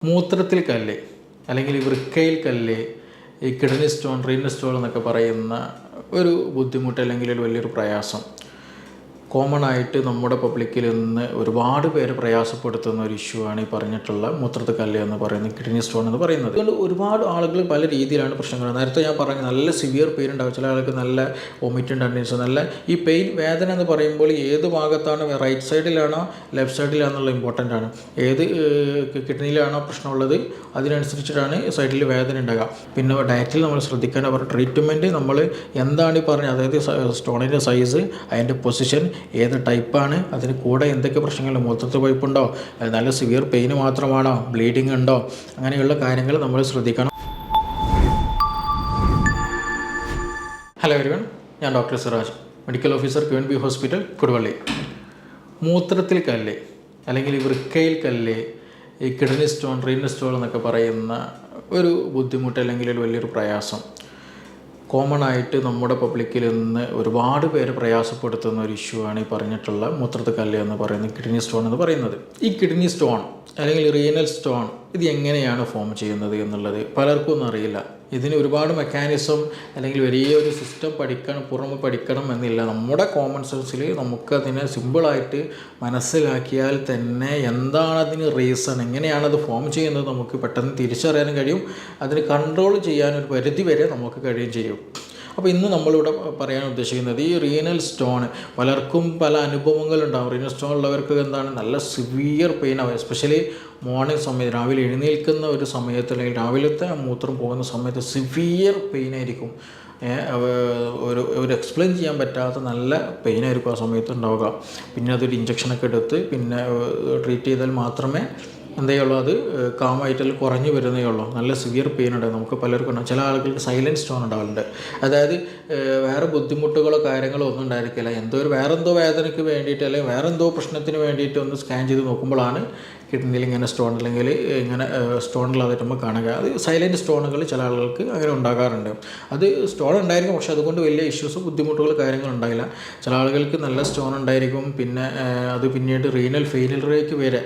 മൂത്രത്തിൽ കല്ല് അല്ലെങ്കിൽ വൃക്കയിൽ കല്ല്, ഈ കിഡ്നി സ്റ്റോൺ, റീനൽ സ്റ്റോൺ എന്നൊക്കെ പറയുന്ന ഒരു ബുദ്ധിമുട്ട് അല്ലെങ്കിൽ ഒരു വലിയൊരു പ്രയാസം കോമൺ ആയിട്ട് നമ്മുടെ പബ്ലിക്കിൽ നിന്ന് ഒരുപാട് പേര് പ്രയാസപ്പെടുത്തുന്ന ഒരു ഇഷ്യൂ ആണ് ഈ പറഞ്ഞിട്ടുള്ള മൂത്രത്തിൽ കല്ല് എന്ന് പറയുന്നത്, കിഡ്നി സ്റ്റോൺ എന്ന് പറയുന്നത്. അതുകൊണ്ട് ഒരുപാട് ആളുകൾ പല രീതിയിലാണ് പ്രശ്നങ്ങൾ. നേരത്തെ ഞാൻ പറഞ്ഞ നല്ല സിവിയർ പെയിൻ ഉണ്ടാവും, ചില ആൾക്ക് നല്ല വോമിറ്റിംഗ് ടെൻഡൻസി, നല്ല ഈ പെയിൻ വേദന എന്ന് പറയുമ്പോൾ ഏത് ഭാഗത്താണ്, റൈറ്റ് സൈഡിലാണോ ലെഫ്റ്റ് സൈഡിലാണെന്നുള്ള ഇമ്പോർട്ടൻ്റ് ആണ്. ഏത് കിഡ്നിയിലാണോ പ്രശ്നമുള്ളത് അതിനനുസരിച്ചിട്ടാണ് സൈഡിൽ വേദന ഉണ്ടാകുക. പിന്നെ ഡയറ്റിൽ നമ്മൾ ശ്രദ്ധിക്കാൻ പറഞ്ഞ ട്രീറ്റ്മെൻറ്റ് നമ്മൾ എന്താണ് ഈ പറഞ്ഞത്, അതായത് സ്റ്റോണിൻ്റെ സൈസ്, അതിൻ്റെ പൊസിഷൻ, ഏത് ടൈപ്പാണ്, അതിന് കൂടെ എന്തൊക്കെ പ്രശ്നങ്ങളുണ്ട്, മൂത്രത്തിൽ പൈപ്പുണ്ടോ, നല്ല സിവിയർ പെയിൻ മാത്രമാണോ, ബ്ലീഡിങ് ഉണ്ടോ, അങ്ങനെയുള്ള കാര്യങ്ങൾ നമ്മൾ ശ്രദ്ധിക്കണം. ഹലോ എവരിവൺ, ഞാൻ doctor Siraj, medical officer QNB hospital, Koduvally. മൂത്രത്തിൽ കല്ല് അല്ലെങ്കിൽ വൃക്കയിൽ കല്ല്, ഈ കിഡ്നി സ്റ്റോൺ, റീനൽ സ്റ്റോൺ എന്നൊക്കെ പറയുന്ന ഒരു ബുദ്ധിമുട്ട് അല്ലെങ്കിൽ ഒരു വലിയൊരു പ്രയാസം കോമൺ ആയിട്ട് നമ്മുടെ പബ്ലിക്കിൽ നിന്ന് ഒരുപാട് പേര് പ്രയാസപ്പെടുത്തുന്ന ഒരു ഇഷ്യൂ ആണ് ഈ പറഞ്ഞിട്ടുള്ള മൂത്രത്തിൽ കല്ല് എന്ന് പറയുന്നത്, കിഡ്നി സ്റ്റോൺ എന്ന് പറയുന്നത്. ഈ കിഡ്നി സ്റ്റോൺ അല്ലെങ്കിൽ റീനൽ സ്റ്റോൺ ഇത് എങ്ങനെയാണ് ഫോം ചെയ്യുന്നത് എന്നുള്ളത് പലർക്കും ഒന്നും അറിയില്ല. ഇതിന് ഒരുപാട് മെക്കാനിസം അല്ലെങ്കിൽ വലിയൊരു സിസ്റ്റം പുറമെ പഠിക്കണം എന്നില്ല. നമ്മുടെ കോമൺ സെൻസിൽ നമുക്കതിനെ സിമ്പിളായിട്ട് മനസ്സിലാക്കിയാൽ തന്നെ എന്താണ് അതിന് റീസൺ, എങ്ങനെയാണത് ഫോം ചെയ്യുന്നത് നമുക്ക് പെട്ടെന്ന് തിരിച്ചറിയാനും കഴിയും. അതിന് കൺട്രോൾ ചെയ്യാനൊരു പരിധി വരെ നമുക്ക് കഴിയുകയും ചെയ്യും. അപ്പോൾ ഇന്ന് നമ്മളിവിടെ പറയാൻ ഉദ്ദേശിക്കുന്നത് ഈ റീനൽ സ്റ്റോൺ, പലർക്കും പല അനുഭവങ്ങളുണ്ടാകും. റീനൽ സ്റ്റോൺ ഉള്ളവർക്ക് എന്താണ്, നല്ല സിവിയർ പെയിൻ ആവും. എസ്പെഷ്യലി മോർണിംഗ് സമയത്ത്, രാവിലെ എഴുന്നേൽക്കുന്ന ഒരു സമയത്ത് അല്ലെങ്കിൽ രാവിലത്തെ മൂത്രം പോകുന്ന സമയത്ത് സിവിയർ പെയിൻ ആയിരിക്കും. ഒരു എക്സ്പ്ലെയിൻ ചെയ്യാൻ പറ്റാത്ത നല്ല പെയിനായിരിക്കും ആ സമയത്ത് ഉണ്ടാവുക. പിന്നെ അതൊരു ഇഞ്ചക്ഷനൊക്കെ എടുത്ത് പിന്നെ ട്രീറ്റ് ചെയ്താൽ മാത്രമേ എന്തേ ഉള്ളൂ, അത് കാമായിട്ടല്ല കുറഞ്ഞു വരുന്നേ ഉള്ളൂ. നല്ല സിവിയർ പെയിൻ ഉണ്ട് നമുക്ക് പലർക്കും ഉണ്ടാകും. ചില ആളുകൾക്ക് സൈലൻറ്റ് സ്റ്റോൺ ഉണ്ടാവാറുണ്ട്. അതായത് വേറെ ബുദ്ധിമുട്ടുകളോ കാര്യങ്ങളോ ഒന്നും ഉണ്ടായിരിക്കില്ല, വേറെന്തോ വേദനയ്ക്ക് വേണ്ടിയിട്ട് അല്ലെങ്കിൽ വേറെന്തോ പ്രശ്നത്തിന് വേണ്ടിയിട്ട് ഒന്ന് സ്കാൻ ചെയ്ത് നോക്കുമ്പോഴാണ് കിഡ്നിയിൽ ഇങ്ങനെ സ്റ്റോൺ അല്ലെങ്കിൽ ഇങ്ങനെ സ്റ്റോണുള്ളതായിട്ട് നമ്മൾ കാണുക. അത് സൈലൻറ്റ് സ്റ്റോണുകൾ ചില ആളുകൾക്ക് അങ്ങനെ ഉണ്ടാകാറുണ്ട്. അത് സ്റ്റോൺ ഉണ്ടായിരിക്കും, പക്ഷേ അതുകൊണ്ട് വലിയ ഇഷ്യൂസ്, ബുദ്ധിമുട്ടുകൾ, കാര്യങ്ങൾ ഉണ്ടായില്ല. ചില ആളുകൾക്ക് നല്ല സ്റ്റോൺ ഉണ്ടായിരിക്കും, പിന്നെ അത് പിന്നീട് റീനൽ ഫെയിലിയറിലേക്ക് വരെ,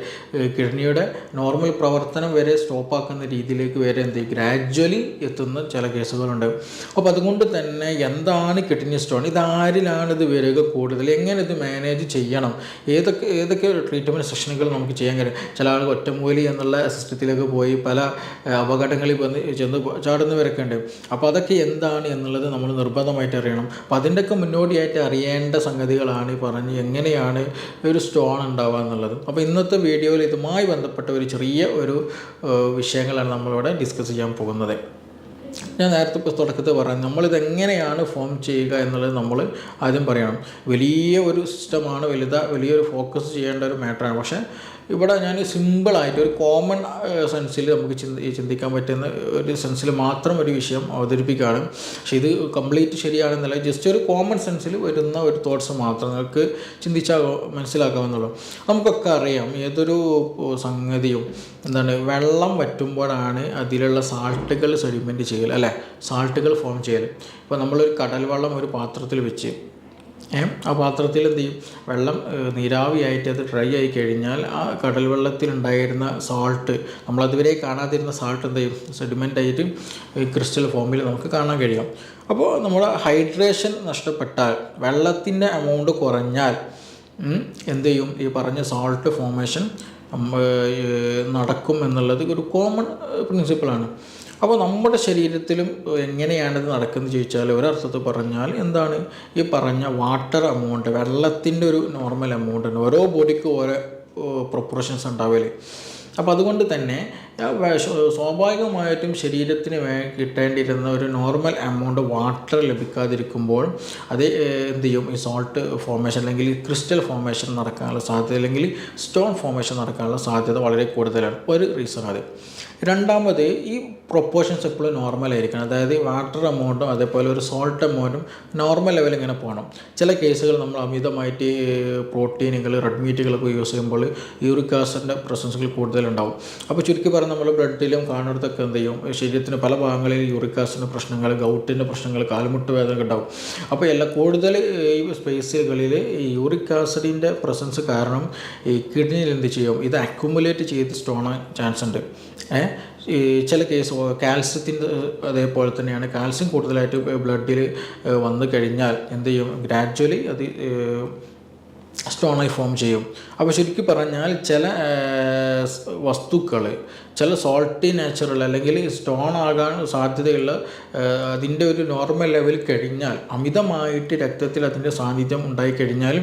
കിഡ്നിയുടെ നോർമൽ പ്രവർത്തനം വരെ സ്റ്റോപ്പാക്കുന്ന രീതിയിലേക്ക് വരെ ഗ്രാജ്വലി എത്തുന്ന ചില കേസുകളുണ്ട്. അപ്പോൾ അതുകൊണ്ട് തന്നെ എന്താണ് കിഡ്നി സ്റ്റോൺ, ഇതാരിലാണിത് വരിക കൂടുതൽ, എങ്ങനെ ഇത് മാനേജ് ചെയ്യണം, ഏതൊക്കെ ട്രീറ്റ്മെൻറ്റ് സെഷനുകൾ നമുക്ക് ചെയ്യാൻ കഴിയും. ചില ആളുകൾ ഒറ്റമൂലി എന്നുള്ള സിസ്റ്റത്തിലേക്ക് പോയി പല അപകടങ്ങളിൽ ചെന്ന് ചാടുന്നവരൊക്കെ ഉണ്ട്. അപ്പോൾ അതൊക്കെ എന്താണ് എന്നുള്ളത് നമ്മൾ നിർബന്ധമായിട്ട് അറിയണം. അപ്പോൾ അതിൻ്റെയൊക്കെ മുന്നോടിയായിട്ട് അറിയേണ്ട സംഗതികളാണ് പറഞ്ഞ് എങ്ങനെയാണ് ഒരു സ്റ്റോൺ ഉണ്ടാവുക എന്നുള്ളത്. അപ്പോൾ ഇന്നത്തെ വീഡിയോയിൽ ഇതുമായി ബന്ധപ്പെട്ട ഒരു ചെറിയ വിഷയങ്ങളാണ് നമ്മളിവിടെ ഡിസ്കസ് ചെയ്യാൻ പോകുന്നത്. ഞാൻ നേരത്തെ തുടക്കത്തിൽ പറഞ്ഞു, നമ്മളിതെങ്ങനെയാണ് ഫോം ചെയ്യുക എന്നുള്ളത് നമ്മൾ ആദ്യം പറയണം. വലിയ ഒരു സിസ്റ്റമാണ്, വലിയൊരു ഫോക്കസ് ചെയ്യേണ്ട ഒരു മാറ്ററാണ്. പക്ഷേ ഇവിടെ ഞാൻ സിമ്പിളായിട്ട് ഒരു കോമൺ സെൻസിൽ നമുക്ക് ചിന്തിക്കാൻ പറ്റുന്ന ഒരു സെൻസിൽ മാത്രം ഒരു വിഷയം അവതരിപ്പിക്കുകയാണ്. പക്ഷേ ഇത് കംപ്ലീറ്റ് ശരിയാണെന്നല്ല, ജസ്റ്റ് ഒരു കോമൺ സെൻസിൽ വരുന്ന ഒരു തോട്ട്സ് മാത്രം നിങ്ങൾക്ക് ചിന്തിച്ചാൽ മനസ്സിലാക്കാമെന്നുള്ളൂ. നമുക്കൊക്കെ അറിയാം, ഏതൊരു സംഗതിയും വെള്ളം വറ്റുമ്പോഴാണ് അതിലുള്ള സാൾട്ടുകൾ സെഡിമെൻറ്റ് ചെയ്യൽ, അല്ലേ, സാൾട്ടുകൾ ഫോം ചെയ്യൽ. ഇപ്പോൾ നമ്മളൊരു കടൽ വെള്ളം ഒരു പാത്രത്തിൽ വെച്ച് ആ പാത്രത്തിൽ എന്ത് ചെയ്യും, വെള്ളം നീരാവിയായിട്ട് അത് ഡ്രൈ ആയി കഴിഞ്ഞാൽ ആ കടൽ വെള്ളത്തിലുണ്ടായിരുന്ന സാൾട്ട്, നമ്മളതുവരെ കാണാതിരുന്ന സാൾട്ട് എന്ത് ചെയ്യും, സെഡിമെൻ്റ് ആയിട്ട് ക്രിസ്റ്റൽ ഫോമിൽ നമുക്ക് കാണാൻ കഴിയും. അപ്പോൾ നമ്മുടെ ഹൈഡ്രേഷൻ നഷ്ടപ്പെട്ടാൽ, വെള്ളത്തിൻ്റെ എമൗണ്ട് കുറഞ്ഞാൽ എന്ത് ചെയ്യും, ഈ പറഞ്ഞ സാൾട്ട് ഫോമേഷൻ നടക്കും എന്നുള്ളത് ഒരു കോമൺ പ്രിൻസിപ്പിളാണ്. അപ്പോൾ നമ്മുടെ ശരീരത്തിലും എങ്ങനെയാണിത് നടക്കുന്നത് ചോദിച്ചാൽ, ഒരർത്ഥത്തിൽ പറഞ്ഞാൽ എന്താണ് ഈ പറഞ്ഞ വാട്ടർ എമൗണ്ട്, വെള്ളത്തിൻ്റെ ഒരു നോർമൽ എമൗണ്ട് ഉണ്ട്. ഓരോ ബോഡിക്കും ഓരോ പ്രൊപ്പോർഷൻസ് ഉണ്ടാവില്ലേ. അപ്പോൾ അതുകൊണ്ട് തന്നെ സ്വാഭാവികമായിട്ടും ശരീരത്തിന് കിട്ടേണ്ടിയിരുന്ന ഒരു നോർമൽ എമൗണ്ട് വാട്ടർ ലഭിക്കാതിരിക്കുമ്പോൾ അത് എന്ത് ചെയ്യും, ഈ സോൾട്ട് ഫോമേഷൻ അല്ലെങ്കിൽ ക്രിസ്റ്റൽ ഫോമേഷൻ നടക്കാനുള്ള സാധ്യത അല്ലെങ്കിൽ സ്റ്റോൺ ഫോമേഷൻ നടക്കാനുള്ള സാധ്യത വളരെ കൂടുതലാണ്. ഒരു റീസൺ അത്. രണ്ടാമത്, ഈ പ്രൊപ്പോർഷൻസ് എപ്പോഴും നോർമലായിരിക്കണം. അതായത് വാട്ടർ എമൗണ്ടും അതേപോലെ ഒരു സോൾട്ട് എമൗണ്ടും നോർമൽ ലെവൽ ഇങ്ങനെ പോകണം. ചില കേസുകൾ നമ്മൾ അമിതമായിട്ട് പ്രോട്ടീനുകൾ, റെഡ് മീറ്റുകളൊക്കെ യൂസ് ചെയ്യുമ്പോൾ യൂറിക് ആസിഡിൻ്റെ പ്രസൻസുകൾ കൂടുതലുണ്ടാവും. അപ്പോൾ ചുരുക്കി പറഞ്ഞാൽ നമ്മൾ ബ്ലഡിലും കാണുന്നിടത്തൊക്കെ എന്ത് ചെയ്യും, ശരീരത്തിന് പല ഭാഗങ്ങളിൽ യൂറിക് ആസിഡിൻ്റെ പ്രശ്നങ്ങൾ, ഗൗട്ടിൻ്റെ പ്രശ്നങ്ങൾ, കാൽമുട്ട് വേദന ഉണ്ടാവും. അപ്പോൾ കൂടുതൽ ഈ സ്പേസുകളിൽ ഈ യൂറിക് ആസിഡിൻ്റെ പ്രസൻസ് കാരണം ഈ കിഡ്നിയിൽ എന്ത് ചെയ്യും, ഇത് അക്യുമുലേറ്റ് ചെയ്ത് സ്റ്റോൺ ചാൻസ് ഉണ്ട്. ഈ ചില കേസ് കാൽസ്യത്തിൻ്റെ അതേപോലെ തന്നെയാണ്. കാൽസ്യം കൂടുതലായിട്ട് ബ്ലഡിൽ വന്നു കഴിഞ്ഞാൽ എന്ത് ചെയ്യും, ഗ്രാജ്വലി അത് സ്റ്റോണായി ഫോം ചെയ്യും. അപ്പോൾ ശരിക്കും പറഞ്ഞാൽ ചില വസ്തുക്കൾ, ചില സോൾട്ടി നാച്ചുറൽ അല്ലെങ്കിൽ സ്റ്റോൺ ആകാൻ സാധ്യതയുള്ള അതിൻ്റെ ഒരു നോർമൽ ലെവൽ കഴിഞ്ഞാൽ, അമിതമായിട്ട് രക്തത്തിൽ അതിൻ്റെ സാന്നിധ്യം ഉണ്ടായിക്കഴിഞ്ഞാൽ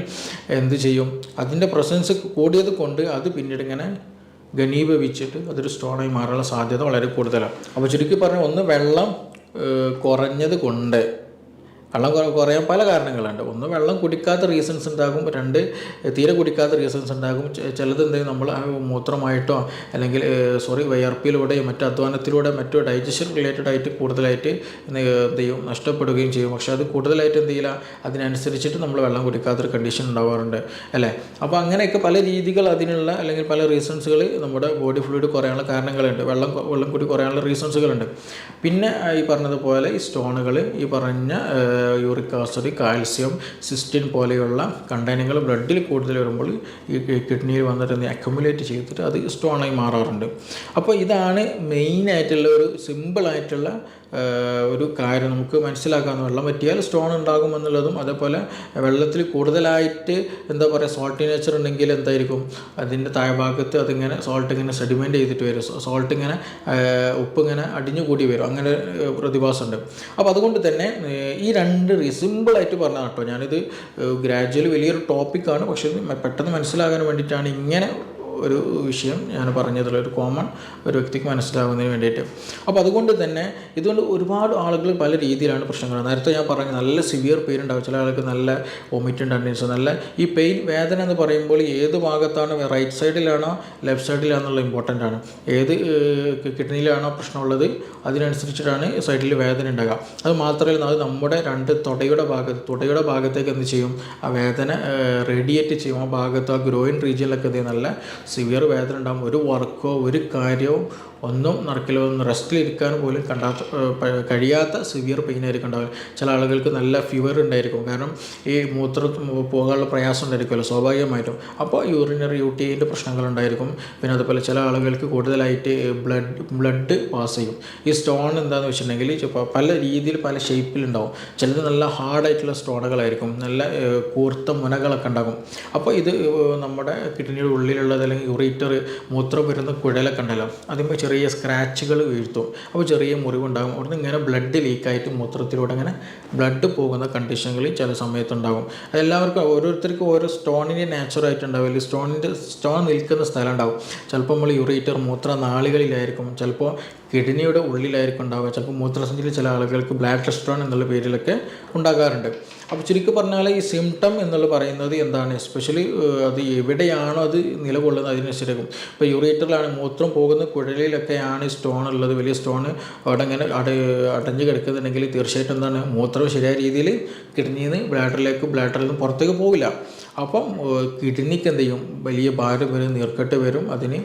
എന്ത് ചെയ്യും, അതിൻ്റെ പ്രസൻസ് കൂടിയത് കൊണ്ട് അത് പിന്നീട് ഇങ്ങനെ ഘനീഭവിച്ചിട്ട് അതൊരു സ്റ്റോണായി മാറാനുള്ള സാധ്യത വളരെ കൂടുതലാണ്. അപ്പോൾ ചുരുക്കി പറഞ്ഞാൽ, ഒന്ന് വെള്ളം കുറഞ്ഞത് കൊണ്ട്, വെള്ളം കുറയാൻ പല കാരണങ്ങളുണ്ട്. ഒന്ന് വെള്ളം കുടിക്കാത്ത റീസൺസ് ഉണ്ടാകും, രണ്ട് തീരെ കുടിക്കാത്ത റീസൺസ് ഉണ്ടാകും. ചിലത് എന്തെങ്കിലും നമ്മൾ മൂത്രമായിട്ടോ അല്ലെങ്കിൽ വയർപ്പിലൂടെയും മറ്റു അധ്വാനത്തിലൂടെ മറ്റു ഡൈജഷൻ റിലേറ്റഡ് ആയിട്ട് കൂടുതലായിട്ട് എന്ത് ചെയ്യും, നഷ്ടപ്പെടുകയും ചെയ്യും. പക്ഷേ അത് കൂടുതലായിട്ട് എന്ത് ചെയ്യില്ല, അതിനനുസരിച്ചിട്ട് നമ്മൾ വെള്ളം കുടിക്കാത്തൊരു കണ്ടീഷൻ ഉണ്ടാവാറുണ്ട് അല്ലേ. അപ്പോൾ അങ്ങനെയൊക്കെ പല രീതികൾ അതിനുള്ള അല്ലെങ്കിൽ പല റീസൺസുകൾ നമ്മുടെ ബോഡി ഫ്ലൂയിഡ് കുറയാനുള്ള കാരണങ്ങളുണ്ട്, വെള്ളം കൂടി കുറയാനുള്ള റീസൺസുകളുണ്ട്. പിന്നെ ഈ പറഞ്ഞതുപോലെ ഈ സ്റ്റോണുകൾ, ഈ പറഞ്ഞ യൂറിക് ആസിഡ്, കാൽസ്യം, സിസ്റ്റിൻ പോലെയുള്ള കണ്ടൈനുകൾ ബ്ലഡിൽ കൂടുതൽ വരുമ്പോൾ ഈ കിഡ്നിയിൽ വന്നിട്ട് അക്യുമുലേറ്റ് ചെയ്തിട്ട് അത് സ്റ്റോണായി മാറാറുണ്ട്. അപ്പോൾ ഇതാണ് മെയിനായിട്ടുള്ള ഒരു സിമ്പിളായിട്ടുള്ള ഒരു കാര്യം നമുക്ക് മനസ്സിലാക്കാവുന്ന. വെള്ളം പറ്റിയാൽ സ്റ്റോൺ ഉണ്ടാകുമെന്നുള്ളതും, അതേപോലെ വെള്ളത്തിൽ കൂടുതലായിട്ട് എന്താ പറയുക സോൾട്ടി നേച്ചർ ഉണ്ടെങ്കിൽ എന്തായിരിക്കും, അതിൻ്റെ താഴ്ഭാഗത്ത് അതിങ്ങനെ സോൾട്ട് ഇങ്ങനെ സെഡിമെൻ്റ് ചെയ്തിട്ട് വരും, സോൾട്ട് ഇങ്ങനെ ഉപ്പ് ഇങ്ങനെ അടിഞ്ഞു കൂടി വരും, അങ്ങനെ പ്രതിഭാസമുണ്ട്. അപ്പോൾ അതുകൊണ്ട് തന്നെ ഈ രണ്ട് സിമ്പിളായിട്ട് പറഞ്ഞ കേട്ടോ, ഞാനിത് ഗ്രാജ്വലി വലിയൊരു ടോപ്പിക്കാണ്, പക്ഷേ പെട്ടെന്ന് മനസ്സിലാകാൻ വേണ്ടിയിട്ടാണ് ഇങ്ങനെ ഒരു വിഷയം ഞാൻ പറഞ്ഞതിൽ ഒരു കോമൺ ഒരു വ്യക്തിക്ക് മനസ്സിലാകുന്നതിന് വേണ്ടിയിട്ട്. അപ്പോൾ അതുകൊണ്ട് തന്നെ ഇതുകൊണ്ട് ഒരുപാട് ആളുകൾ പല രീതിയിലാണ് പ്രശ്നങ്ങൾ. നേരത്തെ ഞാൻ പറഞ്ഞു നല്ല സിവിയർ പെയിൻ ഉണ്ടാകും, ചില ആൾക്ക് നല്ല വോമിറ്റിംഗ് ടെൻഡൻസി, നല്ല ഈ പെയിൻ വേദന എന്ന് പറയുമ്പോൾ ഏത് ഭാഗത്താണ്, റൈറ്റ് സൈഡിലാണോ ലെഫ്റ്റ് സൈഡിലാണോ എന്നുള്ളത് ഇമ്പോർട്ടൻ്റ് ആണ്. ഏത് കിഡ്നിയിലാണോ പ്രശ്നമുള്ളത് അതിനനുസരിച്ചിട്ടാണ് സൈഡിൽ വേദന ഉണ്ടാകുക. അത് മാത്രമല്ല, അത് നമ്മുടെ രണ്ട് തുടയുടെ ഭാഗത്തേക്ക് എന്ത് ചെയ്യും, ആ വേദന റേഡിയേറ്റ് ചെയ്യും. ആ ഭാഗത്ത്, ആ ഗ്രോയിൻ റീജിയനിലൊക്കെ എന്ത് ചെയ്യും, നല്ല സിവിയർ വേദന ഉണ്ടാകും. ഒരു വർക്കോ ഒരു കാര്യവും ഒന്നും നടക്കില്ല, ഒന്ന് റെസ്റ്റിലിരിക്കാൻ പോലും കഴിയാത്ത സിവിയർ പെയിൻ ആയിരിക്കും ഉണ്ടാവില്ല. ചില ആളുകൾക്ക് നല്ല ഫീവർ ഉണ്ടായിരിക്കും, കാരണം ഈ പോകാനുള്ള പ്രയാസം ഉണ്ടായിരിക്കുമല്ലോ സ്വാഭാവികമായിട്ടും. അപ്പോൾ യൂറിനറി യൂട്ടിൻ്റെ പ്രശ്നങ്ങളുണ്ടായിരിക്കും. പിന്നെ അതുപോലെ ചില ആളുകൾക്ക് കൂടുതലായിട്ട് ബ്ലഡ് പാസ് ചെയ്യും. ഈ സ്റ്റോൺ എന്താണെന്ന് വെച്ചിട്ടുണ്ടെങ്കിൽ പല രീതിയിൽ പല ഷേപ്പിലുണ്ടാവും. ചിലത് നല്ല ഹാർഡായിട്ടുള്ള സ്റ്റോണുകളായിരിക്കും, നല്ല കൂർത്ത മുനകളൊക്കെ ഉണ്ടാകും. അപ്പോൾ ഇത് നമ്മുടെ കിഡ്നിയുടെ ഉള്ളിലുള്ളത് അല്ലെങ്കിൽ യൂറേറ്റർ മൂത്രം വരുന്ന കുഴലൊക്കെ ഉണ്ടല്ലോ, അതിന്മേൽ ചെറിയ സ്ക്രാച്ചുകൾ വീഴ്ത്തും. അപ്പോൾ ചെറിയ മുറിവുണ്ടാകും. അവിടുന്ന് ഇങ്ങനെ ബ്ലഡ് ലീക്കായിട്ട് മൂത്രത്തിലൂടെ അങ്ങനെ ബ്ലഡ് പോകുന്ന കണ്ടീഷനുകൾ ചില സമയത്തുണ്ടാകും. അതെല്ലാവർക്കും ഓരോരുത്തർക്കും ഓരോ സ്റ്റോണിൻ്റെ നാച്ചുറായിട്ട് ഉണ്ടാവില്ല. സ്റ്റോൺ നിൽക്കുന്ന സ്ഥലം ഉണ്ടാവും. ചിലപ്പോൾ നമ്മൾ യൂറേറ്റർ മൂത്രനാളികളിലായിരിക്കും, ചിലപ്പോൾ കിഡ്നിയുടെ ഉള്ളിലായിരിക്കും ഉണ്ടാവുക, ചിലപ്പോൾ മൂത്രസഞ്ചിയിൽ ചില ആളുകൾക്ക് ബ്ലാഡർ സ്റ്റോൺ എന്നുള്ള പേരിലൊക്കെ ഉണ്ടാകാറുണ്ട്. അപ്പോൾ ചുരുക്കി പറഞ്ഞാൽ ഈ സിംറ്റം എന്നുള്ള പറയുന്നത് എന്താണ്, എസ്പെഷ്യലി അത് എവിടെയാണോ അത് നിലകൊള്ളുന്നത് അതിനനുസരിക്കും. ഇപ്പോൾ യൂറേറ്ററിലാണ് മൂത്രം പോകുന്ന കുഴലിലൊക്കെയാണ് സ്റ്റോൺ ഉള്ളത്, വലിയ സ്റ്റോൺ അവിടെ ഇങ്ങനെ അടഞ്ഞു കിടക്കുന്നുണ്ടെങ്കിൽ തീർച്ചയായിട്ടും എന്താണ്, മൂത്രം ശരിയായ രീതിയിൽ കിഡ്നിയിൽ നിന്ന് ബ്ലാഡറിൽ നിന്ന് പുറത്തേക്ക് പോകില്ല. അപ്പം കിഡ്നിക്ക് എന്ത് ചെയ്യും, വലിയ ഭാരം വരും, നീർക്കെട്ട് വരും, അതിന്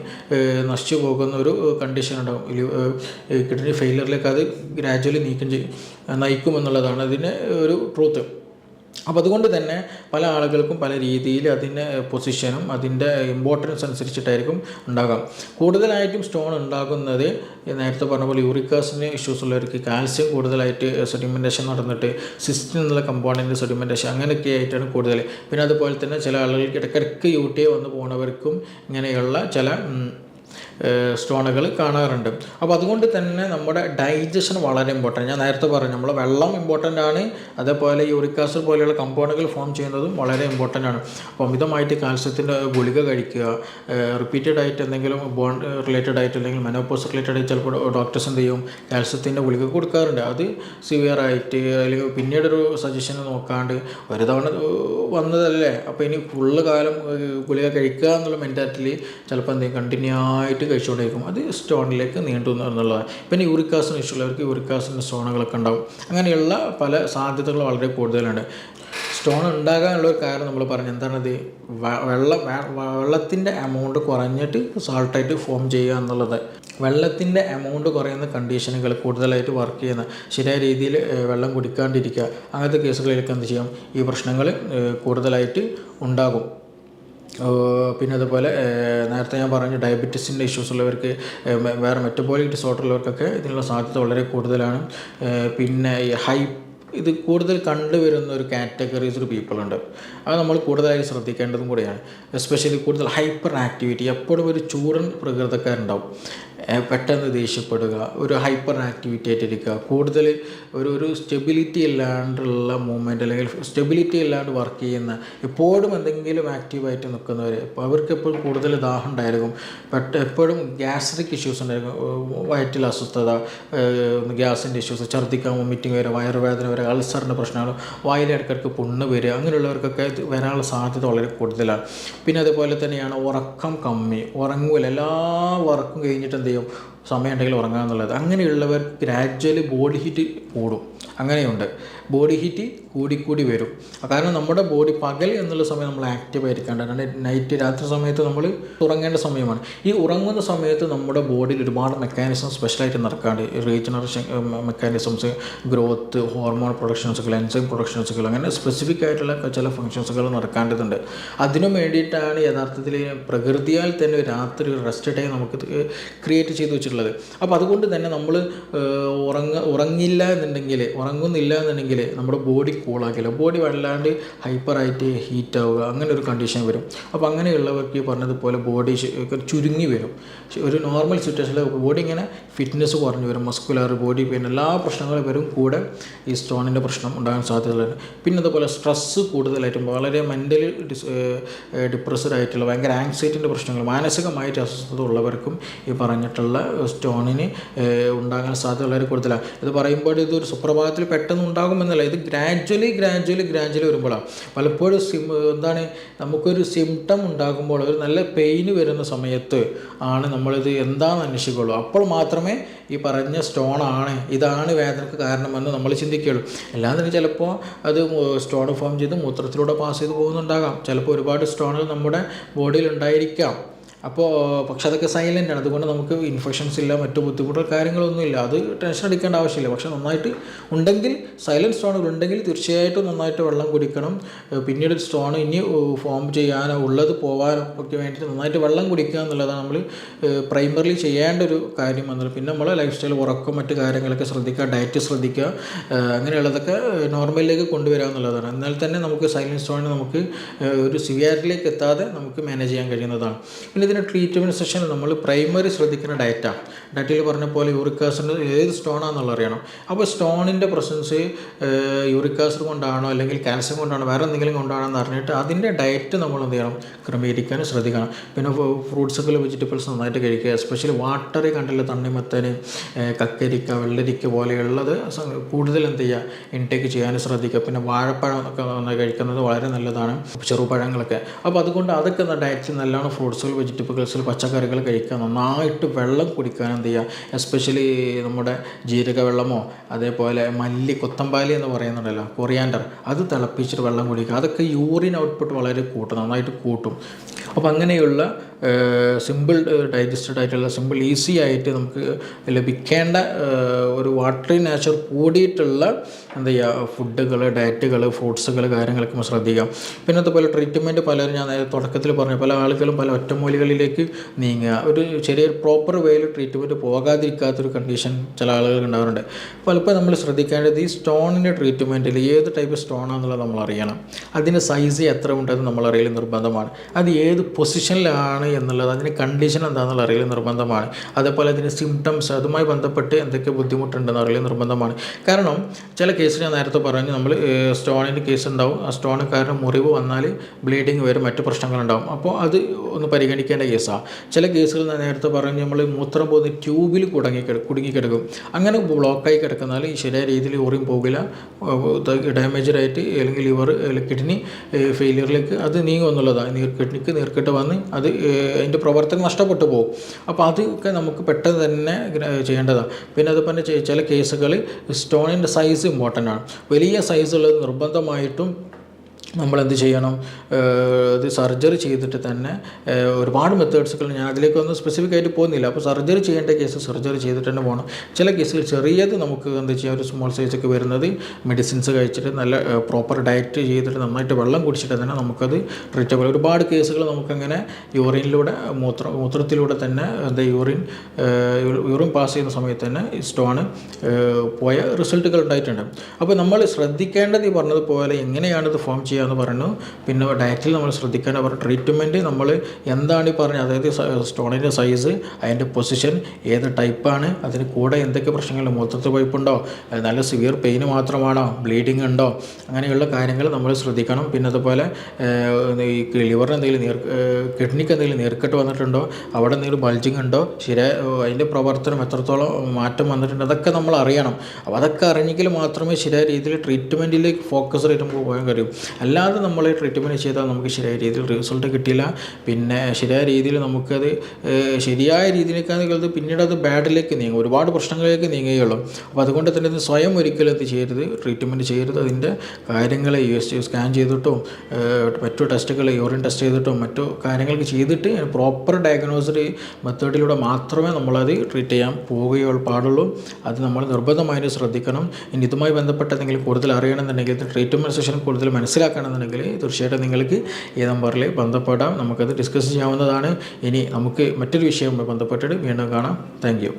നശിച്ചു പോകുന്ന ഒരു കണ്ടീഷൻ ഉണ്ടാകും. കിഡ്നി ഫെയിലിയറിലേക്ക് അത് ഗ്രാജ്വലി നയിക്കുമെന്നുള്ളതാണ് അതിൻ്റെ ഒരു ട്രൂത്ത്. അപ്പോൾ അതുകൊണ്ട് തന്നെ പല ആളുകൾക്കും പല രീതിയിൽ അതിൻ്റെ പൊസിഷനും അതിൻ്റെ ഇമ്പോർട്ടൻസ് അനുസരിച്ചിട്ടായിരിക്കും ഉണ്ടാകാം. കൂടുതലായിട്ടും സ്റ്റോൺ ഉണ്ടാകുന്നത് നേരത്തെ പറഞ്ഞ പോലെ യൂറിക് ആസിഡിന് ഇഷ്യൂസ് ഉള്ളവർക്ക്, കാൽസ്യം കൂടുതലായിട്ട് സെഡിമെൻറ്റേഷൻ നടന്നിട്ട് സിസ്റ്റിൻ എന്നുള്ള കമ്പോണൻറ്റ് സെഡിമെൻറ്റേഷൻ അങ്ങനെയൊക്കെ ആയിട്ടാണ് കൂടുതൽ. പിന്നെ അതുപോലെ തന്നെ ചില ആളുകൾക്ക് ഇടയ്ക്കിടയ്ക്ക് യൂട്ടിയെ വന്ന് പോകുന്നവർക്കും ഇങ്ങനെയുള്ള ചില സ്റ്റോണുകൾ കാണാറുണ്ട്. അപ്പോൾ അതുകൊണ്ട് തന്നെ നമ്മുടെ ഡൈജഷൻ വളരെ ഇമ്പോർട്ടൻ്റ്. ഞാൻ നേരത്തെ പറഞ്ഞു, നമ്മൾ വെള്ളം ഇമ്പോർട്ടൻ്റ് ആണ്, അതേപോലെ യൂറിക് ആസിഡ് പോലെയുള്ള കമ്പൗണ്ടുകൾ ഫോം ചെയ്യുന്നതും വളരെ ഇമ്പോർട്ടൻ്റ് ആണ്. അപ്പോൾ അമിതമായിട്ട് കാൽസ്യത്തിൻ്റെ ഗുളിക കഴിക്കുക, റിപ്പീറ്റഡ് ആയിട്ട് എന്തെങ്കിലും ബോൺ റിലേറ്റഡ് ആയിട്ട് അല്ലെങ്കിൽ മെനോപോസ് റിലേറ്റഡ് ആയിട്ട് ചിലപ്പോൾ ഡോക്ടേഴ്സ് എന്ത് ചെയ്യും, കാൽസ്യത്തിൻ്റെ ഗുളിക കൊടുക്കാറുണ്ട്. അത് സിവിയർ ആയിട്ട് അല്ലെങ്കിൽ പിന്നീടൊരു സജഷൻ നോക്കാണ്ട് ഒരു തവണ വന്നതല്ലേ, അപ്പോൾ ഇനി ഫുള്ള് കാലം ഗുളിക കഴിക്കുക എന്നുള്ള മെൻറ്റാലിറ്റിയിൽ ചിലപ്പോൾ എന്തെങ്കിലും കണ്ടിന്യൂ ആയിട്ട് കഴിച്ചുകൊണ്ടിരിക്കും, അത് സ്റ്റോണിലേക്ക് നീണ്ടുന്നു എന്നുള്ളതാണ്. പിന്നെ യൂറിക് ആസിഡ് ഇഷ്ടമുള്ളവർക്ക് യൂറിക് ആസിഡിൻ്റെ സ്റ്റോണുകളൊക്കെ ഉണ്ടാകും. അങ്ങനെയുള്ള പല സാധ്യതകൾ വളരെ കൂടുതലാണ്. സ്റ്റോൺ ഉണ്ടാകാനുള്ള ഒരു കാരണം നമ്മൾ പറഞ്ഞു എന്താണത്, വെള്ളത്തിൻ്റെ എമൗണ്ട് കുറഞ്ഞിട്ട് സാൾട്ടായിട്ട് ഫോം ചെയ്യുക എന്നുള്ളത്. വെള്ളത്തിൻ്റെ എമൗണ്ട് കുറയുന്ന കണ്ടീഷനുകൾ കൂടുതലായിട്ട് വർക്ക് ചെയ്യുന്ന, ശരിയായ രീതിയിൽ വെള്ളം കുടിക്കാണ്ടിരിക്കുക, അങ്ങനത്തെ കേസുകളിലൊക്കെ എന്ത് ചെയ്യും, ഈ പ്രശ്നങ്ങൾ കൂടുതലായിട്ട് ഉണ്ടാകും. പിന്നെ അതുപോലെ നേരത്തെ ഞാൻ പറഞ്ഞു ഡയബറ്റീസിൻ്റെ ഇഷ്യൂസ് ഉള്ളവർക്ക്, വേറെ മെറ്റബോളിക് ഡിസോർഡർ ഉള്ളവർക്കൊക്കെ ഇതിനുള്ള സാധ്യത വളരെ കൂടുതലാണ്. പിന്നെ ഇത് കൂടുതൽ കണ്ടുവരുന്ന ഒരു കാറ്റഗറീസ് ഒരു പീപ്പിൾ ഉണ്ട്. അത് നമ്മൾ കൂടുതലായി ശ്രദ്ധിക്കേണ്ടതും കൂടിയാണ്. എസ്പെഷ്യലി കൂടുതൽ ഹൈപ്പർ ആക്ടിവിറ്റി, എപ്പോഴും ഒരു ചൂടൻ പ്രകൃതക്കാരുണ്ടാവും, പെട്ടെന്ന് ദേഷ്യപ്പെടുക, ഒരു ഹൈപ്പർ ആക്ടിവിറ്റി ആയിട്ടിരിക്കുക, കൂടുതൽ ഒരു സ്റ്റെബിലിറ്റി ഇല്ലാണ്ടുള്ള മൂവ്മെൻറ്റ് അല്ലെങ്കിൽ സ്റ്റെബിലിറ്റി ഇല്ലാണ്ട് വർക്ക് ചെയ്യുന്ന, എപ്പോഴും എന്തെങ്കിലും ആക്റ്റീവായിട്ട് നിൽക്കുന്നവർ, അപ്പോൾ അവർക്ക് എപ്പോഴും കൂടുതൽ ദാഹം ഉണ്ടായിരിക്കും, എപ്പോഴും ഗ്യാസ്ട്രിക് ഇഷ്യൂസ് ഉണ്ടായിരിക്കും, വയറ്റിൽ അസ്വസ്ഥത, ഗ്യാസിൻ്റെ ഇഷ്യൂസ്, ഛർദ്ദിക്കാൻ വോമിറ്റിംഗ് വരിക, വയറുവേദന വരിക, അൾസറിൻ്റെ പ്രശ്നങ്ങൾ, വായിൽ ഇടയ്ക്കിടയ്ക്ക് പുണ്ണ് വരിക, അങ്ങനെയുള്ളവർക്കൊക്കെ ഇത് വരാനുള്ള സാധ്യത വളരെ കൂടുതലാണ്. പിന്നെ അതുപോലെ തന്നെയാണ് ഉറക്കം കമ്മി, ഉറങ്ങൂല, എല്ലാ വർക്കും കഴിഞ്ഞിട്ട് എന്ത് ചെയ്യും, സമയം ഉണ്ടെങ്കിൽ ഉറങ്ങുക എന്നുള്ളത്. അങ്ങനെയുള്ളവർ ഗ്രാജ്വലി ബോഡി ഹീറ്റ് കൂടും. അങ്ങനെയുണ്ട്, ബോഡി ഹീറ്റ് കൂടിക്കൂടി വരും. കാരണം നമ്മുടെ ബോഡി പകൽ എന്നുള്ള സമയം നമ്മൾ ആക്റ്റീവായിരിക്കേണ്ടതാണ്. നൈറ്റ്, രാത്രി സമയത്ത് നമ്മൾ ഉറങ്ങേണ്ട സമയമാണ്. ഈ ഉറങ്ങുന്ന സമയത്ത് നമ്മുടെ ബോഡിയിൽ ഒരുപാട് മെക്കാനിസം സ്പെഷ്യലായിട്ട് നടക്കാണ്ട്, റീജനറേഷൻ മെക്കാനിസംസ്, ഗ്രോത്ത്, ഹോർമോൺ പ്രൊഡക്ഷൻസുകൾ, എൻസൈം പ്രൊഡക്ഷൻസുകൾ, അങ്ങനെ സ്പെസിഫിക് ആയിട്ടുള്ള ചില ഫങ്ഷൻസുകൾ നടക്കേണ്ടതുണ്ട്. അതിനു വേണ്ടിയിട്ടാണ് യഥാർത്ഥത്തിൽ പ്രകൃതിയാൽ തന്നെ രാത്രി ഒരു റെസ്റ്റ് ടൈം നമുക്ക് ക്രിയേറ്റ് ചെയ്ത് വെച്ചിട്ടുള്ളത്. അപ്പോൾ അതുകൊണ്ട് തന്നെ നമ്മൾ ഉറങ്ങുന്നില്ല എന്നുണ്ടെങ്കിൽ നമ്മുടെ ബോഡി കൂളാക്കില്ല, ബോഡി വല്ലാണ്ട് ഹൈപ്പറായിട്ട് ഹീറ്റ് ആവുക, അങ്ങനെ ഒരു കണ്ടീഷൻ വരും. അപ്പോൾ അങ്ങനെയുള്ളവർക്ക് ഈ പറഞ്ഞതുപോലെ ബോഡി ചുരുങ്ങി വരും. ഒരു നോർമൽ സിറ്റുവേഷനിൽ ബോഡി ഇങ്ങനെ ഫിറ്റ്നസ് കുറഞ്ഞു വരും, മസ്കുലർ ബോഡി പെയിൻ, എല്ലാ പ്രശ്നങ്ങളും വരും. കൂടെ ഈ സ്റ്റോണിൻ്റെ പ്രശ്നം ഉണ്ടാകാൻ സാധ്യതയുണ്ട്. പിന്നെ അതുപോലെ സ്ട്രെസ്സ് കൂടുതലായിട്ടും, വളരെ മെൻ്റലി ഡിപ്രസ്ഡ് ആയിട്ടുള്ള, ഭയങ്കര ആങ്സൈറ്റിൻ്റെ പ്രശ്നങ്ങൾ, മാനസികമായിട്ട് അസ്വസ്ഥത ഉള്ളവർക്കും ഈ പറഞ്ഞിട്ടുള്ള സ്റ്റോണിന് ഉണ്ടാകാൻ സാധ്യത വളരെ കൂടുതലാണ്. ഇത് പറയുമ്പോൾ ഇതൊരു സുപ്രഭാതത്തിൽ പെട്ടെന്ന് ഉണ്ടാകുമെന്നല്ല, ഇത് ഗ്രാജ്വലി വരുമ്പോഴാണ്. പലപ്പോഴും നമുക്കൊരു സിംറ്റം ഉണ്ടാകുമ്പോൾ, ഒരു നല്ല പെയിന് വരുന്ന സമയത്ത് ആണ് നമ്മളിത് എന്താണെന്ന് അന്വേഷിക്കുകയുള്ളൂ. അപ്പോൾ മാത്രമേ ഈ പറഞ്ഞ സ്റ്റോണാണ്, ഇതാണ് വേദനക്ക് കാരണമെന്ന് നമ്മൾ ചിന്തിക്കുകയുള്ളൂ. അല്ലാതെ ചിലപ്പോൾ അത് സ്റ്റോൺ ഫോം ചെയ്ത് മൂത്രത്തിലൂടെ പാസ് ചെയ്ത് പോകുന്നുണ്ടാകാം. ചിലപ്പോൾ ഒരുപാട് സ്റ്റോണുകൾ നമ്മുടെ ബോഡിയിൽ ഉണ്ടായിരിക്കാം. പക്ഷെ അതൊക്കെ സൈലൻ്റ് ആണ്. അതുകൊണ്ട് നമുക്ക് ഇൻഫെക്ഷൻസ് ഇല്ല, മറ്റു ബുദ്ധിമുട്ടുകൾ കാര്യങ്ങളൊന്നുമില്ല. അത് ടെൻഷൻ അടിക്കേണ്ട ആവശ്യമില്ല. പക്ഷെ നന്നായിട്ട് ഉണ്ടെങ്കിൽ, സൈലൻറ്റ് സ്റ്റോണുകൾ ഉണ്ടെങ്കിൽ തീർച്ചയായിട്ടും നന്നായിട്ട് വെള്ളം കുടിക്കണം. പിന്നീട് സ്റ്റോൺ ഇനി ഫോം ചെയ്യാനോ ഉള്ളത് പോകാനോ ഒക്കെ വേണ്ടിയിട്ട് നന്നായിട്ട് വെള്ളം കുടിക്കുക എന്നുള്ളതാണ് നമ്മൾ പ്രൈമറിലി ചെയ്യേണ്ട ഒരു കാര്യം എന്നുള്ളത്. പിന്നെ നമ്മൾ ലൈഫ് സ്റ്റൈൽ, ഉറക്കം, മറ്റു കാര്യങ്ങളൊക്കെ ശ്രദ്ധിക്കുക, ഡയറ്റ് ശ്രദ്ധിക്കുക, അങ്ങനെയുള്ളതൊക്കെ നോർമലിലേക്ക് കൊണ്ടുവരിക എന്നുള്ളതാണ്. എന്നാൽ തന്നെ നമുക്ക് സൈലൻറ്റ് സ്റ്റോണിന് നമുക്ക് ഒരു സിവിയാരിറ്റിയിലേക്ക് എത്താതെ നമുക്ക് മാനേജ് ചെയ്യാൻ കഴിയുന്നതാണ്. പിന്നെ ഇതിൻ്റെ ട്രീറ്റ്മെൻറ്റ് സെഷനിൽ നമ്മൾ പ്രൈമറി ശ്രദ്ധിക്കുന്ന ഡയറ്റിൽ പറഞ്ഞ പോലെ യൂറിക് ആസിഡ് ഏത് സ്റ്റോണാണെന്നുള്ള അറിയണം. അപ്പോൾ സ്റ്റോണിൻ്റെ പ്രസൻസ് യൂറിക് ആസിഡ് കൊണ്ടാണോ അല്ലെങ്കിൽ കാൽസ്യം കൊണ്ടാണോ വേറെ എന്തെങ്കിലും കൊണ്ടാണോ എന്ന് അറിഞ്ഞിട്ട് അതിൻ്റെ ഡയറ്റ് നമ്മൾ എന്ത് ചെയ്യണം, ക്രമീകരിക്കാൻ ശ്രദ്ധിക്കണം. പിന്നെ ഫ്രൂട്ട്സുകൾ, വെജിറ്റബിൾസ് നന്നായിട്ട് കഴിക്കുക. എസ്പെഷ്യലി വാട്ടറി കണ്ടില്ല, തണ്ണിമത്തൻ, കക്കരിക്ക, വെള്ളരിക്ക പോലെയുള്ളത് കൂടുതൽ എന്ത് ചെയ്യുക, ഇൻടേക്ക് ചെയ്യാൻ ശ്രദ്ധിക്കുക. പിന്നെ വാഴപ്പഴം ഒക്കെ നന്നായി കഴിക്കുന്നത് വളരെ നല്ലതാണ്, ചെറുപഴങ്ങളൊക്കെ. അപ്പോൾ അതുകൊണ്ട് അതൊക്കെ ഡയറ്റ് നല്ലതാണ്. ഫ്രൂട്ട്സുകൾ, വെജിറ്റബിൾസിൽ, പച്ചക്കറികൾ കഴിക്കുക, നന്നായിട്ട് വെള്ളം കുടിക്കാൻ എന്ത് ചെയ്യുക. എസ്പെഷ്യലി നമ്മുടെ ജീരക വെള്ളമോ അതേപോലെ കൊത്തമ്പാലി എന്ന് പറയുന്നുണ്ടല്ലോ, കൊറിയാൻഡർ, അത് തിളപ്പിച്ചിട്ട് വെള്ളം കുടിക്കുക. അതൊക്കെ യൂറിൻ ഔട്ട്പുട്ട് വളരെ നന്നായിട്ട് കൂട്ടും. അപ്പോൾ അങ്ങനെയുള്ള സിമ്പിൾ ഡൈജസ്റ്റഡ് ആയിട്ടുള്ള, സിമ്പിൾ ഈസി ആയിട്ട് നമുക്ക് ലഭിക്കേണ്ട ഒരു വാട്ടറി നേച്ചർ കൂടിയിട്ടുള്ള എന്ത് ചെയ്യുക, ഫുഡുകൾ, ഡയറ്റുകൾ, ഫ്രൂട്ട്സുകൾ, കാര്യങ്ങളൊക്കെ ശ്രദ്ധിക്കാം. പിന്നെ അതുപോലെ ട്രീറ്റ്മെൻറ്റ് പലരും, ഞാൻ തുടക്കത്തിൽ പറഞ്ഞു, പല ആളുകളും പല ഒറ്റമൂലികളിലേക്ക് നീങ്ങുക, ഒരു ചെറിയൊരു പ്രോപ്പർ വേയിൽ ട്രീറ്റ്മെൻറ്റ് പോകാതിരിക്കാത്തൊരു കണ്ടീഷൻ ചില ആളുകൾക്ക് ഉണ്ടാകാറുണ്ട്. പലപ്പോഴും നമ്മൾ ശ്രദ്ധിക്കേണ്ടത് ഈ സ്റ്റോണിൻ്റെ ട്രീറ്റ്മെൻറ്റിൽ ഏത് ടൈപ്പ് സ്റ്റോണാണെന്നുള്ളത് നമ്മൾ അറിയണം. അതിൻ്റെ സൈസ് എത്ര ഉണ്ടെന്ന് നമ്മൾ അറിയൽ നിർബന്ധമാണ്. അത് ഏത് പൊസിഷനിലാണ് എന്നുള്ളത്, അതിൻ്റെ കണ്ടീഷൻ എന്താണെന്നുള്ള അറിയൽ നിർബന്ധമാണ്. അതേപോലെ അതിൻ്റെ സിംറ്റംസ്, അതുമായി ബന്ധപ്പെട്ട് എന്തൊക്കെ ബുദ്ധിമുട്ടുണ്ടെന്ന് അറിയൽ നിർബന്ധമാണ്. കാരണം ചില കേസ് ഞാൻ നേരത്തെ പറഞ്ഞു, നമ്മൾ സ്റ്റോണിൻ്റെ കേസ് ഉണ്ടാവും, ആ സ്റ്റോൺ കാരണം മുറിവ് വന്നാൽ ബ്ലീഡിങ് വരും, മറ്റു പ്രശ്നങ്ങളുണ്ടാവും. അപ്പോൾ അത് ഒന്ന് പരിഗണിക്കേണ്ട കേസാണ്. ചില കേസുകൾ ഞാൻ നേരത്തെ പറഞ്ഞു, നമ്മൾ മൂത്രം പോകുന്ന ട്യൂബിൽ കുടുങ്ങിക്കിടക്കും. അങ്ങനെ ബ്ലോക്കായി കിടക്കുന്നാൽ ശരിയായ രീതിയിൽ യൂറിൻ പോകില്ല, ഡാമേജഡ് ആയിട്ട് അല്ലെങ്കിൽ ലിവർ, കിഡ്നി ഫെയിലിയറിലേക്ക് അത് നീങ്ങും എന്നുള്ളതാണ്. കിഡ്നിക്ക് നീർക്കെട്ട് വന്ന് അത് അതിൻ്റെ പ്രവർത്തനം നഷ്ടപ്പെട്ടു പോകും. അപ്പോൾ അതൊക്കെ നമുക്ക് പെട്ടെന്ന് തന്നെ ചെയ്യേണ്ടതാണ്. പിന്നെ അതുപോലെ ചില കേസുകൾ സ്റ്റോണിൻ്റെ സൈസ് ഇമ്പോർട്ടൻ്റ് ആണ്. വലിയ സൈസുള്ളത് നിർബന്ധമായിട്ടും നമ്മളെന്ത് ചെയ്യണം, ഇത് സർജറി ചെയ്തിട്ട് തന്നെ ഒരുപാട് മെത്തേഡ്സുകൾ, ഞാൻ അതിലേക്കൊന്നും സ്പെസിഫിക് ആയിട്ട് പോകുന്നില്ല. അപ്പോൾ സർജറി ചെയ്യേണ്ട കേസ് സർജറി ചെയ്തിട്ട് തന്നെ പോകണം. ചില കേസുകൾ ചെറിയത് നമുക്ക് എന്താ ചെയ്യുക, ഒരു സ്മോൾ സൈസൊക്കെ വരുന്നത് മെഡിസിൻസ് കഴിച്ചിട്ട് നല്ല പ്രോപ്പർ ഡയറ്റ് ചെയ്തിട്ട് നന്നായിട്ട് വെള്ളം കുടിച്ചിട്ട് തന്നെ നമുക്കത് ട്രീറ്റബിൾ. ഒരുപാട് കേസുകൾ നമുക്കങ്ങനെ യൂറിനിലൂടെ മൂത്രത്തിലൂടെ തന്നെ എന്താ യൂറിൻ പാസ് ചെയ്യുന്ന സമയത്ത് തന്നെ സ്റ്റോൺ പോയ റിസൾട്ടുകൾ ഉണ്ടായിട്ടുണ്ട്. അപ്പോൾ നമ്മൾ ശ്രദ്ധിക്കേണ്ടത് ഈ പറഞ്ഞതുപോലെ എങ്ങനെയാണിത് ഫോം ചെയ്യുക എന്ന് പറഞ്ഞു. പിന്നെ ഡയറ്റിൽ നമ്മൾ ശ്രദ്ധിക്കേണ്ട പറഞ്ഞ ട്രീറ്റ്മെൻറ്റ് നമ്മൾ എന്താണ് ഈ പറഞ്ഞത്, അതായത് സ്റ്റോണിൻ്റെ സൈസ്, അതിൻ്റെ പൊസിഷൻ, ഏത് ടൈപ്പാണ്, അതിന് കൂടെ എന്തൊക്കെ പ്രശ്നങ്ങൾ, മൂത്രത്തിൽ പൈപ്പുണ്ടോ, നല്ല സിവിയർ പെയിന് മാത്രമാണോ, ബ്ലീഡിങ് ഉണ്ടോ, അങ്ങനെയുള്ള കാര്യങ്ങൾ നമ്മൾ ശ്രദ്ധിക്കണം. പിന്നെ അതുപോലെ ഈ ലിവറിന് എന്തെങ്കിലും കിഡ്നിക്ക് എന്തെങ്കിലും നീർക്കെട്ട് വന്നിട്ടുണ്ടോ, അവിടെ എന്തെങ്കിലും ബൾജിങ് ഉണ്ടോ, അതിൻ്റെ പ്രവർത്തനം എത്രത്തോളം മാറ്റം വന്നിട്ടുണ്ട്, അതൊക്കെ നമ്മൾ അറിയണം. അപ്പോൾ അതൊക്കെ അറിഞ്ഞെങ്കിൽ മാത്രമേ ശരിയായ രീതിയിൽ ട്രീറ്റ്മെൻറ്റിലേക്ക് ഫോക്കസ് ചെയ്ത് നമുക്ക് പോകാൻ കഴിയും. അല്ലാതെ നമ്മൾ ട്രീറ്റ്മെൻറ്റ് ചെയ്താൽ നമുക്ക് ശരിയായ രീതിയിൽ റിസൾട്ട് കിട്ടില്ല. പിന്നെ ശരിയായ രീതിയിൽ നമുക്കത് ശരിയായ രീതിയിലേക്കാണെങ്കിൽ പിന്നീട് അത് ബാഡിലേക്ക് നീങ്ങും, ഒരുപാട് പ്രശ്നങ്ങളിലേക്ക് നീങ്ങുകയുള്ളൂ. അപ്പോൾ അതുകൊണ്ട് തന്നെ ഇത് സ്വയം ഒരിക്കലും എന്ത് ചെയ്യരുത്, ട്രീറ്റ്മെൻറ്റ് ചെയ്യരുത്. അതിൻ്റെ കാര്യങ്ങൾ സ്കാൻ ചെയ്തിട്ടും മറ്റു ടെസ്റ്റുകൾ, യൂറിൻ ടെസ്റ്റ് ചെയ്തിട്ടും മറ്റു കാര്യങ്ങൾക്ക് ചെയ്തിട്ട് പ്രോപ്പർ ഡയഗ്നോസിഡ് മെത്തേഡിലൂടെ മാത്രമേ നമ്മളത് ട്രീറ്റ് ചെയ്യാൻ പോവുകയുള്ളൂ പാടുള്ളൂ. അത് നമ്മൾ നിർബന്ധമായിട്ട് ശ്രദ്ധിക്കണം. ഇനി ഇതുമായി ബന്ധപ്പെട്ട എന്തെങ്കിലും കൂടുതൽ അറിയണമെന്നുണ്ടെങ്കിൽ, ട്രീറ്റ്മെൻറ്റ് സെഷൻ കൂടുതൽ മനസ്സിലാക്കണമെന്നുണ്ടെങ്കിൽ തീർച്ചയായിട്ടും നിങ്ങൾക്ക് ഈ നമ്പറിൽ ബന്ധപ്പെടാം, നമുക്കത് ഡിസ്കസ് ചെയ്യാവുന്നതാണ്. ഇനി നമുക്ക് മറ്റൊരു വിഷയവുമായി ബന്ധപ്പെട്ടിട്ട് വീണ്ടും കാണാം. Thank you.